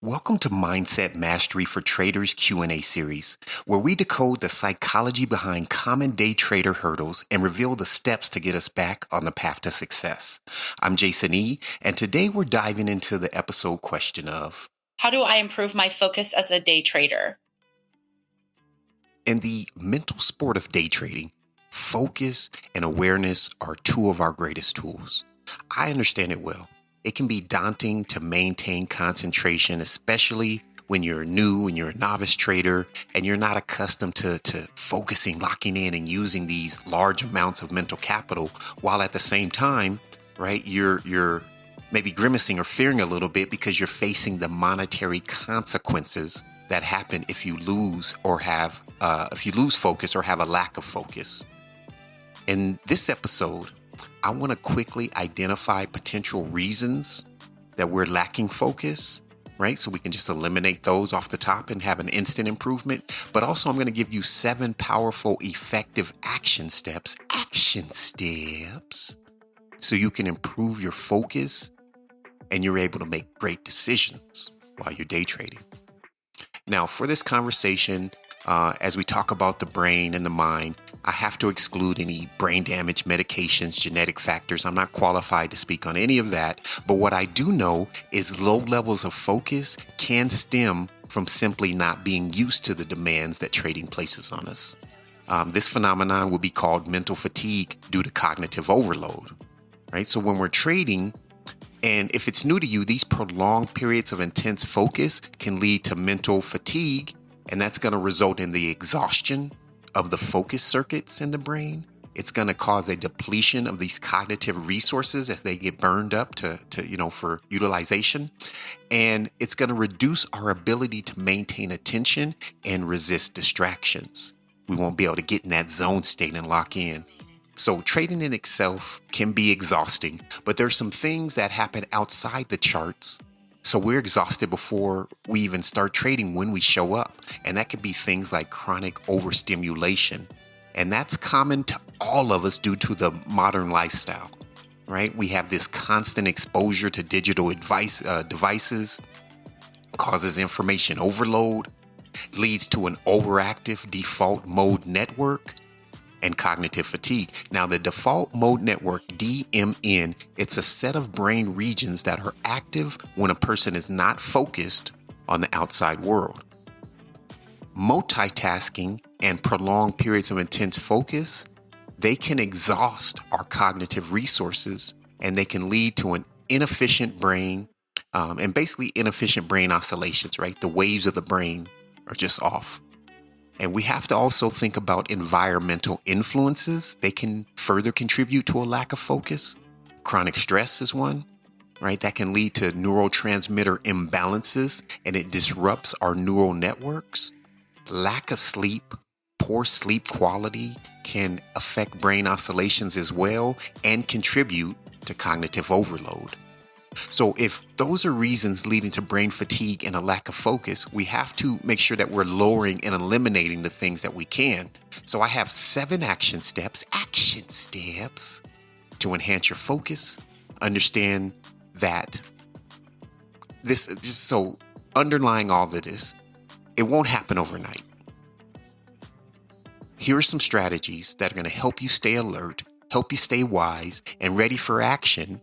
Welcome to Mindset Mastery for Traders Q&A series, where we decode the psychology behind common day trader hurdles and reveal the steps to get us back on the path to success. I'm Jason E., and today we're diving into the episode question of, how do I improve my focus as a day trader? In the mental sport of day trading, focus and awareness are two of our greatest tools. I understand it well. It can be daunting to maintain concentration, especially when you're new and you're a novice trader and you're not accustomed to focusing, locking in and using these large amounts of mental capital, while at the same time, right, you're maybe grimacing or fearing a little bit because you're facing the monetary consequences that happen if you lose focus or have a lack of focus. In this episode, I want to quickly identify potential reasons that we're lacking focus, right? So we can just eliminate those off the top and have an instant improvement. But also I'm going to give you 7 powerful, effective action steps, so you can improve your focus and you're able to make great decisions while you're day trading. Now, for this conversation, as we talk about the brain and the mind, I have to exclude any brain damage, medications, genetic factors. I'm not qualified to speak on any of that. But what I do know is low levels of focus can stem from simply not being used to the demands that trading places on us. This phenomenon will be called mental fatigue due to cognitive overload, right? So when we're trading, and if it's new to you, these prolonged periods of intense focus can lead to mental fatigue, and that's going to result in the exhaustion of the focus circuits in the brain. It's going to cause a depletion of these cognitive resources as they get burned up for utilization. And it's going to reduce our ability to maintain attention and resist distractions. We won't be able to get in that zone state and lock in. So trading in itself can be exhausting, but there's some things that happen outside the charts. So we're exhausted before we even start trading when we show up. And that could be things like chronic overstimulation. And that's common to all of us due to the modern lifestyle, right? We have this constant exposure to digital devices, causes information overload, leads to an overactive default mode network, and cognitive fatigue. Now, the default mode network, DMN, it's a set of brain regions that are active when a person is not focused on the outside world. Multitasking and prolonged periods of intense focus, they can exhaust our cognitive resources and they can lead to an inefficient brain and basically inefficient brain oscillations, right? The waves of the brain are just off. And we have to also think about environmental influences. They can further contribute to a lack of focus. Chronic stress is one, right? That can lead to neurotransmitter imbalances and it disrupts our neural networks. Lack of sleep, poor sleep quality can affect brain oscillations as well and contribute to cognitive overload. So if those are reasons leading to brain fatigue and a lack of focus, we have to make sure that we're lowering and eliminating the things that we can. So I have 7 action steps to enhance your focus. Understand that underlying all of this, it won't happen overnight. Here are some strategies that are going to help you stay alert, help you stay wise and ready for action,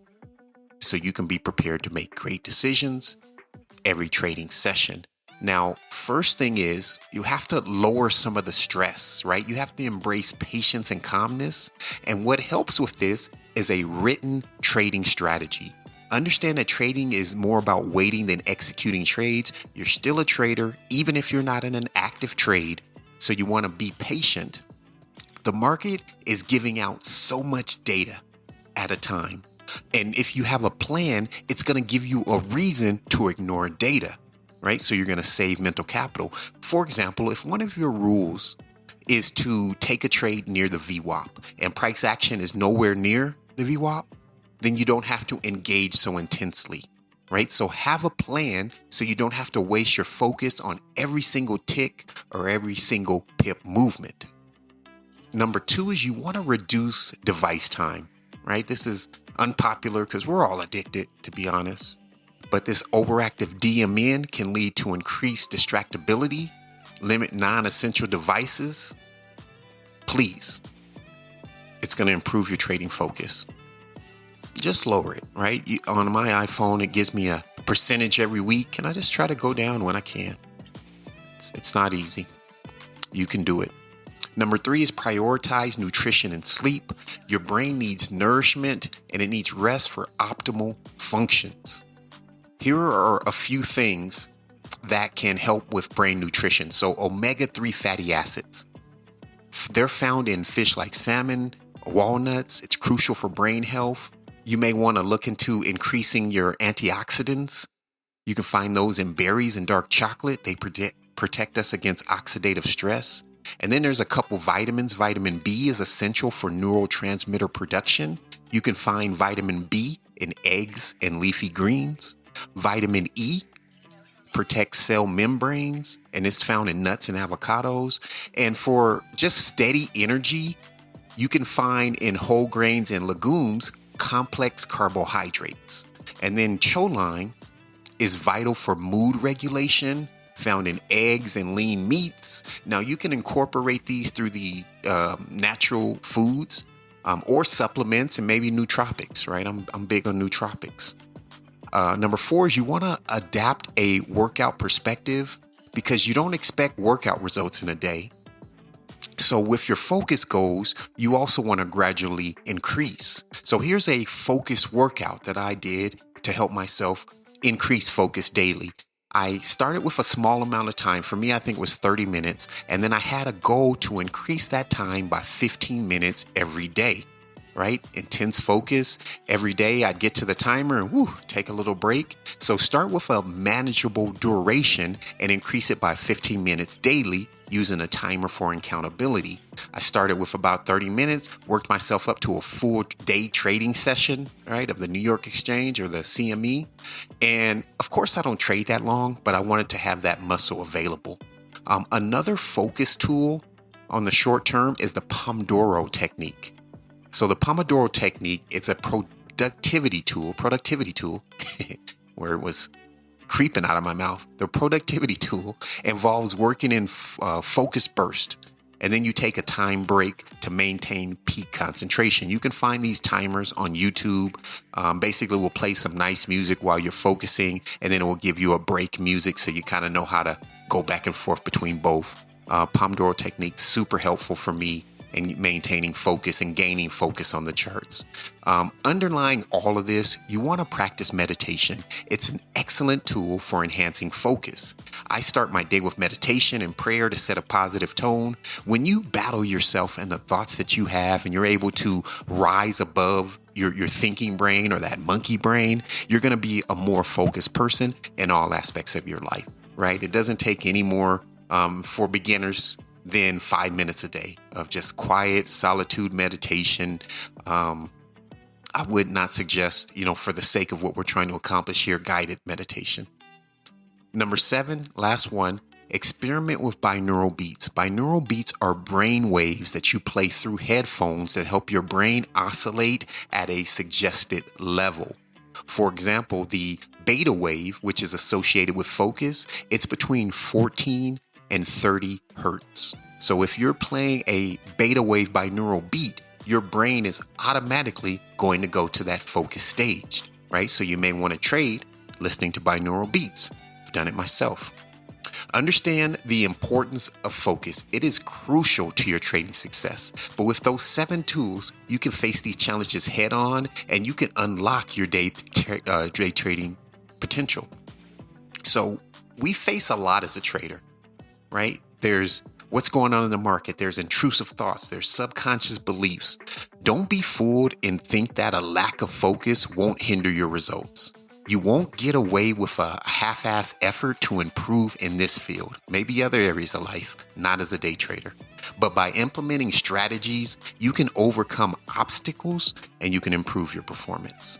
so you can be prepared to make great decisions every trading session. Now, first thing is you have to lower some of the stress, right? You have to embrace patience and calmness. And what helps with this is a written trading strategy. Understand that trading is more about waiting than executing trades. You're still a trader, even if you're not in an active trade. So you want to be patient. The market is giving out so much data at a time. And if you have a plan, it's going to give you a reason to ignore data, right? So you're going to save mental capital. For example, if one of your rules is to take a trade near the VWAP and price action is nowhere near the VWAP, then you don't have to engage so intensely, right? So have a plan so you don't have to waste your focus on every single tick or every single pip movement. Number 2 is you want to reduce device time, right? This is unpopular because we're all addicted, to be honest. But this overactive DMN can lead to increased distractibility, limit non-essential devices. Please, it's going to improve your trading focus. Just lower it, right? On my iPhone, it gives me a percentage every week, and I just try to go down when I can. It's not easy. You can do it. Number 3 is prioritize nutrition and sleep. Your brain needs nourishment and it needs rest for optimal functions. Here are a few things that can help with brain nutrition. So omega-3 fatty acids. They're found in fish like salmon, walnuts. It's crucial for brain health. You may want to look into increasing your antioxidants. You can find those in berries and dark chocolate. They protect us against oxidative stress. And then there's a couple vitamins. Vitamin B is essential for neurotransmitter production. You can find vitamin B in eggs and leafy greens. Vitamin E protects cell membranes, and it's found in nuts and avocados. And for just steady energy, you can find in whole grains and legumes complex carbohydrates. And then choline is vital for mood regulation, found in eggs and lean meats. Now, you can incorporate these through the natural foods or supplements and maybe nootropics, right? I'm big on nootropics. Number 4 is you want to adapt a workout perspective because you don't expect workout results in a day. So with your focus goals, you also want to gradually increase. So here's a focus workout that I did to help myself increase focus daily. I started with a small amount of time. For me, I think it was 30 minutes. And then I had a goal to increase that time by 15 minutes every day, right? Intense focus. Every day I'd get to the timer and take a little break. So start with a manageable duration and increase it by 15 minutes daily using a timer for accountability. I started with about 30 minutes, worked myself up to a full day trading session, right, of the New York Exchange or the CME. And of course, I don't trade that long, but I wanted to have that muscle available. Another focus tool on the short term is the Pomodoro technique. So the Pomodoro technique, it's a productivity tool, where it was creeping out of my mouth. The productivity tool involves working in focus burst, and then you take a time break to maintain peak concentration. You can find these timers on YouTube. Basically, we'll play some nice music while you're focusing, and then it will give you a break music so you kind of know how to go back and forth between both. Pomodoro technique, super helpful for me and maintaining focus and gaining focus on the charts. Underlying all of this, you want to practice meditation. It's an excellent tool for enhancing focus. I start my day with meditation and prayer to set a positive tone. When you battle yourself and the thoughts that you have and you're able to rise above your thinking brain or that monkey brain, you're going to be a more focused person in all aspects of your life, right? It doesn't take any more for beginners than 5 minutes a day of just quiet solitude meditation. I would not suggest, for the sake of what we're trying to accomplish here, guided meditation. Number 7, last one, experiment with binaural beats. Binaural beats are brain waves that you play through headphones that help your brain oscillate at a suggested level. For example, the beta wave, which is associated with focus, it's between 14 and 30 hertz. So if you're playing a beta wave binaural beat, your brain is automatically going to go to that focus stage, right? So you may want to trade listening to binaural beats. I've done it myself. Understand the importance of focus. It is crucial to your trading success. But with those 7 tools, you can face these challenges head on and you can unlock your day trading potential. So we face a lot as a trader, right? There's what's going on in the market. There's intrusive thoughts. There's subconscious beliefs. Don't be fooled and think that a lack of focus won't hinder your results. You won't get away with a half-ass effort to improve in this field, maybe other areas of life, not as a day trader. But by implementing strategies, you can overcome obstacles and you can improve your performance.